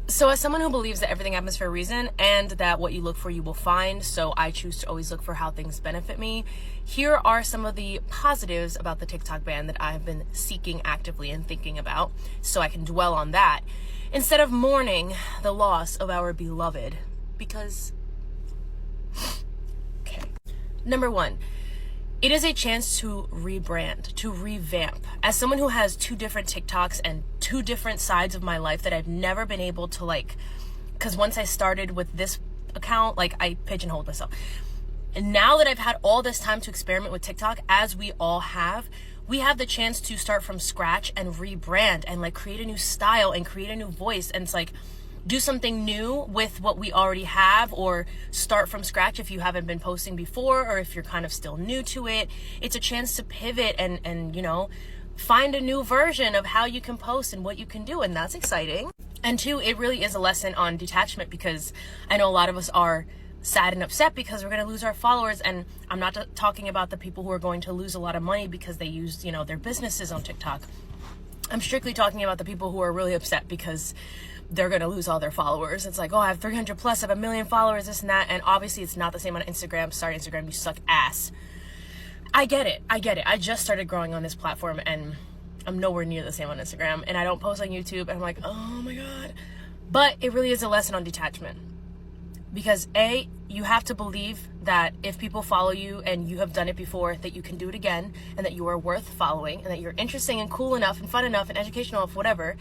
So as someone who believes that everything happens for a reason and that what you look for you will find, so I choose to always look for how things benefit me, here are some of the positives about the TikTok ban that I have been seeking actively and thinking about, so I can dwell on that instead of mourning the loss of our beloved. Because, okay. Number one, it is a chance to rebrand, to revamp. As someone who has two different TikToks and two different sides of my life that I've never been able to because once I started with this account, I pigeonholed myself. And now that I've had all this time to experiment with TikTok, as we all have, we have the chance to start from scratch and rebrand and create a new style and create a new voice. And it's do something new with what we already have, or start from scratch if you haven't been posting before, or if you're kind of still new to it. It's a chance to pivot and find a new version of how you can post and what you can do, and that's exciting. And two, it really is a lesson on detachment, because I know a lot of us are sad and upset because we're going to lose our followers. And I'm not talking about the people who are going to lose a lot of money because they use their businesses on TikTok. I'm strictly talking about the people who are really upset because they're going to lose all their followers. It's oh, I have 300 plus, I have 1 million followers, this and that. And obviously it's not the same on Instagram. Sorry, Instagram, you suck ass. I get it. I just started growing on this platform and I'm nowhere near the same on Instagram. And I don't post on YouTube. And I'm oh my God. But it really is a lesson on detachment. Because A, you have to believe that if people follow you and you have done it before, that you can do it again, and that you are worth following, and that you're interesting and cool enough and fun enough and educational enough, whatever,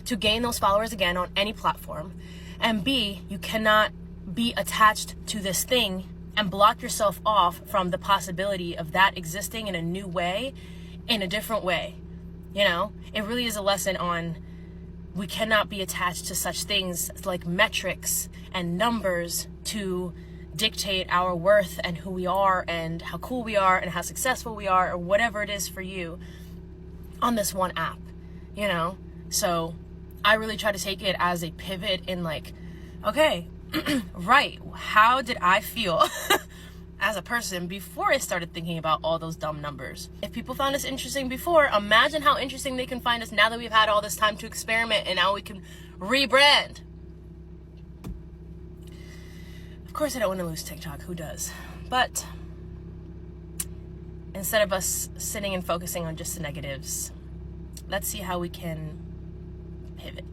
to gain those followers again on any platform. And B, you cannot be attached to this thing and block yourself off from the possibility of that existing in a new way, in a different way. It really is a lesson on we cannot be attached to such things like metrics and numbers to dictate our worth and who we are and how cool we are and how successful we are, or whatever it is for you on this one app, So I really try to take it as a pivot in okay, right, how did I feel as a person before I started thinking about all those dumb numbers? If people found us interesting before, imagine how interesting they can find us now that we've had all this time to experiment and now we can rebrand. Of course, I don't want to lose TikTok. Who does? But instead of us sitting and focusing on just the negatives, let's see how we can pivot.